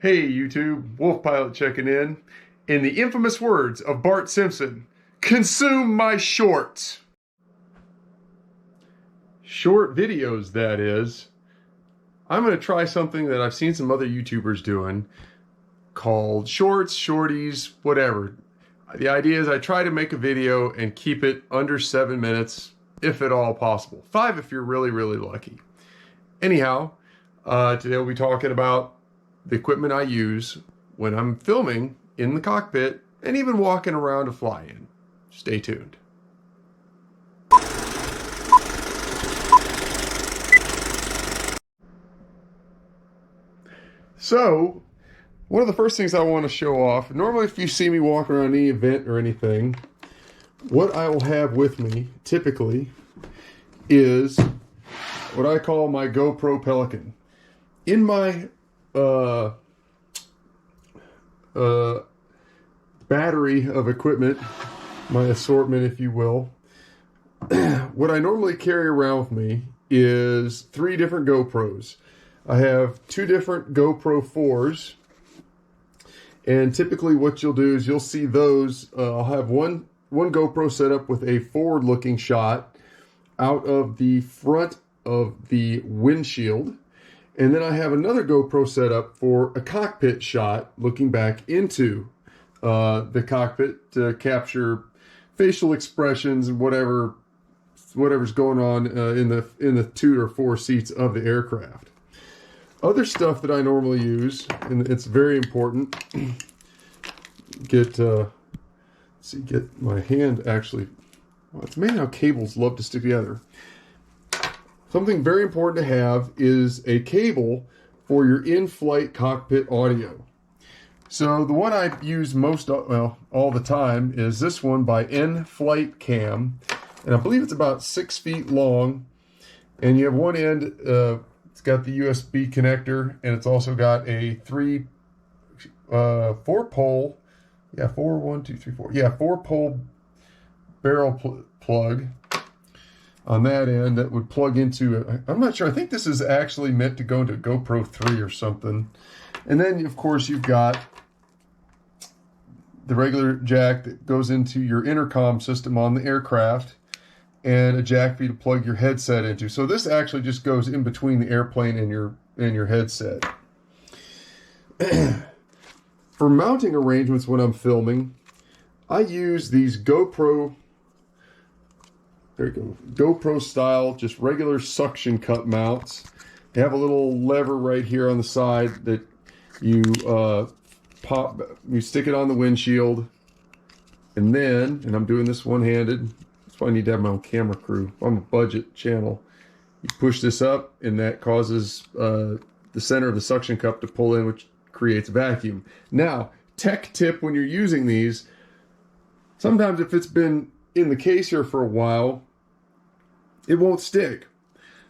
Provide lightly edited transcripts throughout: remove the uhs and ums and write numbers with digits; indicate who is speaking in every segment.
Speaker 1: Hey YouTube, Wolf Pilot checking in. In the infamous words of Bart Simpson, consume my shorts. Short videos, that is. I'm going to try something that I've seen some other YouTubers doing called shorts, shorties, whatever. The idea is I try to make a video and keep it under 7 minutes, if at all possible. 5 if you're really, really lucky. Anyhow, today we'll be talking about the equipment I use when I'm filming in the cockpit and even walking around a fly-in. Stay tuned. So, one of the first things I want to show off, normally if you see me walk around any event or anything, what I will have with me, typically, is what I call my GoPro Pelican. In my battery of equipment, my assortment, if you will, what I normally carry around with me is 3 different GoPros. I have 2 different GoPro 4s, and typically what you'll do is you'll see those, I'll have one GoPro set up with a forward-looking shot out of the front of the windshield. And then I have another GoPro set up for a cockpit shot looking back into the cockpit to capture facial expressions and whatever's going on in the 2 or 4 seats of the aircraft. Other stuff that I normally use, and it's very important, get my hand actually, well, it's amazing how cables love to stick together. Something very important to have is a cable for your in-flight cockpit audio. So the one I use all the time is this one by N-Flight Cam, and I believe it's about 6 feet long. And you have one end, it's got the USB connector, and it's also got a 4-pole, 4-pole barrel plug on that end that would plug into, I'm not sure, I think this is actually meant to go into GoPro 3 or something. And then, of course, you've got the regular jack that goes into your intercom system on the aircraft, and a jack for you to plug your headset into. So this actually just goes in between the airplane and your headset. For mounting arrangements when I'm filming, I use these GoPro style, just regular suction cup mounts. They have a little lever right here on the side that you you stick it on the windshield, and I'm doing this one-handed. That's why I need to have my own camera crew. I'm a budget channel. You push this up, and that causes the center of the suction cup to pull in, which creates vacuum. Now, tech tip when you're using these, sometimes if it's been in the case here for a while, it won't stick.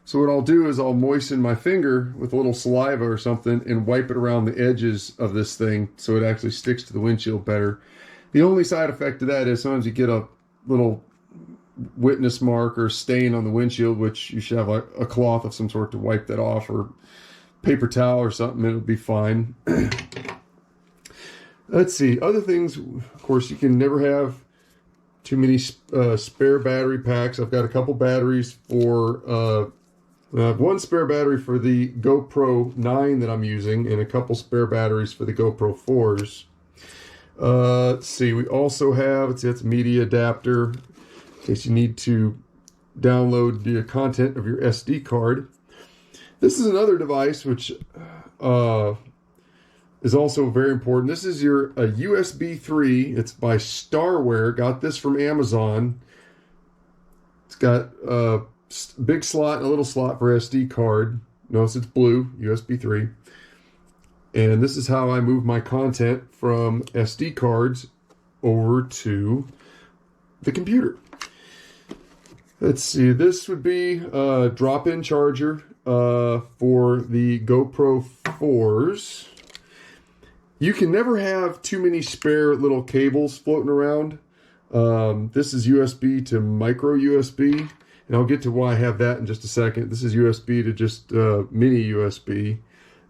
Speaker 1: So what I'll do is I'll moisten my finger with a little saliva or something and wipe it around the edges of this thing so it actually sticks to the windshield better. The only side effect of that is sometimes you get a little witness mark or stain on the windshield, which you should have like a cloth of some sort to wipe that off, or paper towel or something, it'll be fine. Let's see, other things, of course, you can never have too many spare battery packs. I've got a couple batteries for, I have one spare battery for the GoPro 9 that I'm using, and a couple spare batteries for the GoPro 4s. Let's see, we also have, it's a media adapter, in case you need to download the content of your SD card. This is another device which is also very important. This is a USB 3. It's by Starware. Got this from Amazon. It's got a big slot and a little slot for SD card. Notice it's blue, USB 3. And this is how I move my content from SD cards over to the computer. Let's see, this would be a drop-in charger for the GoPro 4s. You can never have too many spare little cables floating around. This is USB to micro USB, and I'll get to why I have that in just a second. This is USB to just mini USB.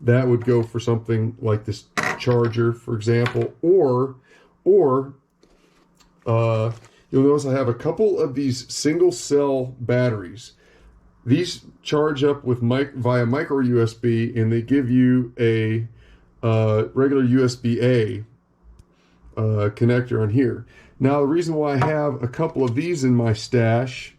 Speaker 1: That would go for something like this charger, for example, or you'll notice I have a couple of these single cell batteries. These charge up with via micro USB, and they give you a regular USB-A connector on here. Now, the reason why I have a couple of these in my stash,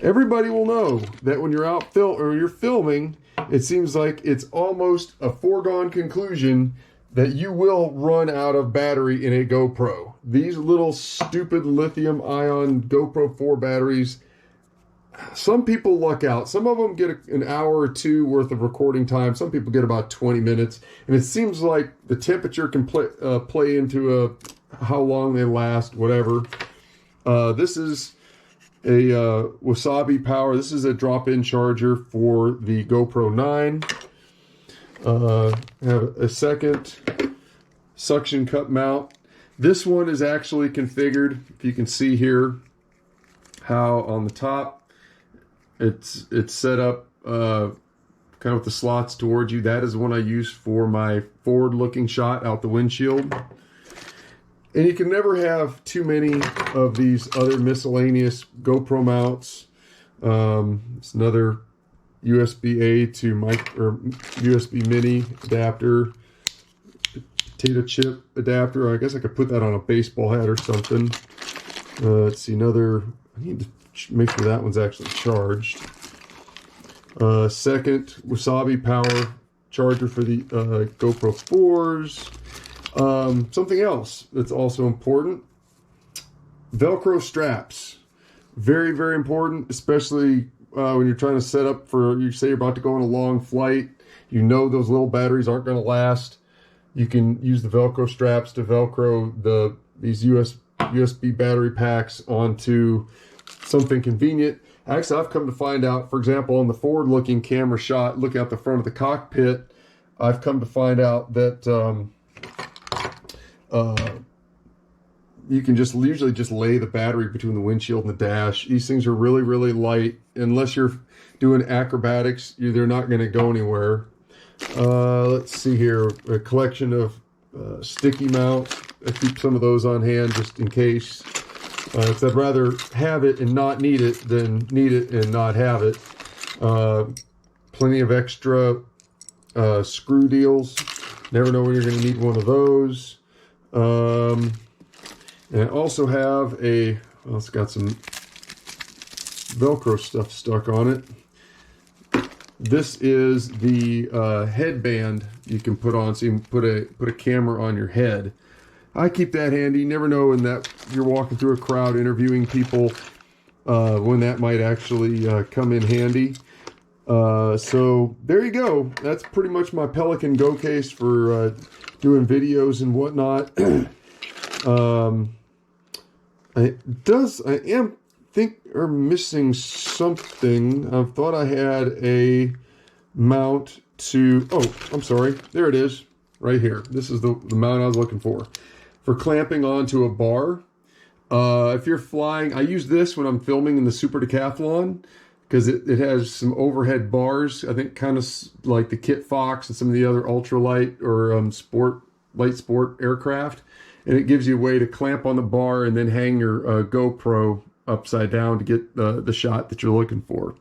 Speaker 1: everybody will know that when you're out you're filming, it seems like it's almost a foregone conclusion that you will run out of battery in a GoPro. These little stupid lithium-ion GoPro 4 batteries, some people luck out. Some of them get an hour or two worth of recording time. Some people get about 20 minutes. And it seems like the temperature can play into how long they last, whatever. This is a Wasabi Power. This is a drop-in charger for the GoPro 9. I have a second suction cup mount. This one is actually configured. If you can see here how on the top it's set up kind of with the slots towards you. That is the one I use for my forward-looking shot out the windshield. And you can never have too many of these other miscellaneous GoPro mounts. It's another USB-A to USB mini adapter, potato chip adapter. I guess I could put that on a baseball hat or something. Let's see, I need to make sure that one's actually charged. Second Wasabi Power charger for the GoPro 4s. Something else that's also important, Velcro straps. Very, very important, especially when you're trying to set up you say you're about to go on a long flight. You know those little batteries aren't going to last. You can use the Velcro straps to Velcro these USB battery packs onto something convenient. Actually, I've come to find out, for example, on the forward-looking camera shot, looking out the front of the cockpit, I've come to find out that you can usually just lay the battery between the windshield and the dash. These things are really, really light. Unless you're doing acrobatics, they're not going to go anywhere. Let's see here. A collection of sticky mounts. I keep some of those on hand just in case. Because I'd rather have it and not need it than need it and not have it. Plenty of extra screw deals. Never know when you're going to need one of those. And I also have it's got some Velcro stuff stuck on it. This is the headband you can put on, so you can put a camera on your head. I keep that handy. You never know when that you're walking through a crowd interviewing people when that might actually come in handy. So there you go. That's pretty much my Pelican Go case for doing videos and whatnot. I am missing something. I thought I had a mount to, I'm sorry. There it is, right here. This is the mount I was looking for clamping onto a bar. If you're flying, I use this when I'm filming in the Super Decathlon because it has some overhead bars. I think kind of like the Kit Fox and some of the other ultralight or light sport aircraft. And it gives you a way to clamp on the bar and then hang your GoPro upside down to get the shot that you're looking for.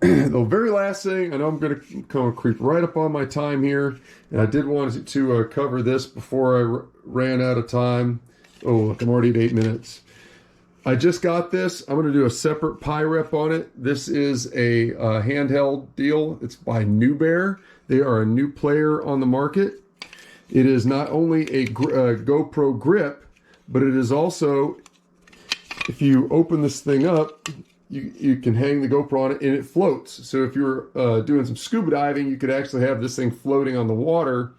Speaker 1: The very last thing, I know I'm going to kind of creep right up on my time here, and I did want to cover this before I ran out of time. Oh, look, I'm already at 8 minutes. I just got this. I'm going to do a separate pie rep on it. This is a handheld deal. It's by New Bear. They are a new player on the market. It is not only a GoPro grip, but it is also, if you open this thing up, you can hang the GoPro on it and it floats. So if you're doing some scuba diving, you could actually have this thing floating on the water,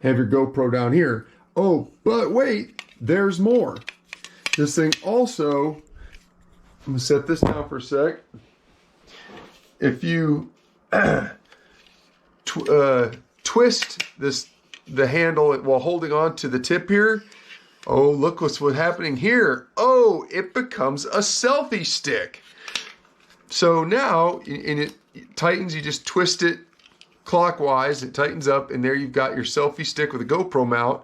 Speaker 1: have your GoPro down here. Oh, but wait, there's more. This thing also, I'm going to set this down for a sec. If you twist the handle while holding on to the tip here, oh, look what's happening here. Oh, it becomes a selfie stick. So now, and it tightens, you just twist it clockwise, it tightens up, and there you've got your selfie stick with a GoPro mount.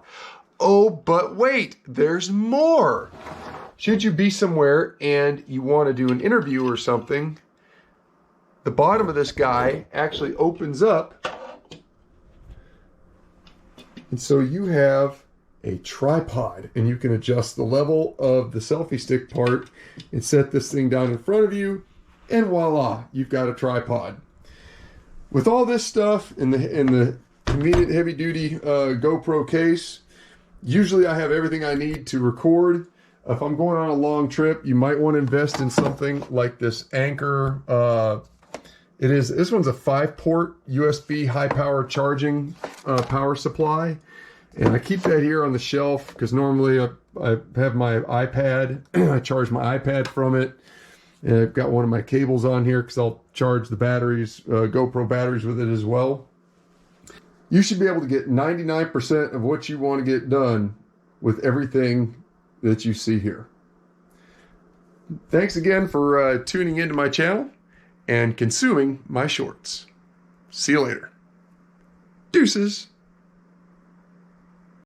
Speaker 1: Oh, but wait, there's more. Should you be somewhere and you want to do an interview or something, the bottom of this guy actually opens up. And so you have a tripod, and you can adjust the level of the selfie stick part and set this thing down in front of you, and voila, you've got a tripod. With all this stuff in the convenient heavy-duty GoPro case, usually I have everything I need to record. If I'm going on a long trip, you might want to invest in something like this Anchor. This one's a 5-port USB high-power charging power supply. And I keep that here on the shelf because normally I have my iPad. I charge my iPad from it. And I've got one of my cables on here because I'll charge the batteries, GoPro batteries with it as well. You should be able to get 99% of what you want to get done with everything that you see here. Thanks again for tuning into my channel and consuming my shorts. See you later. Deuces.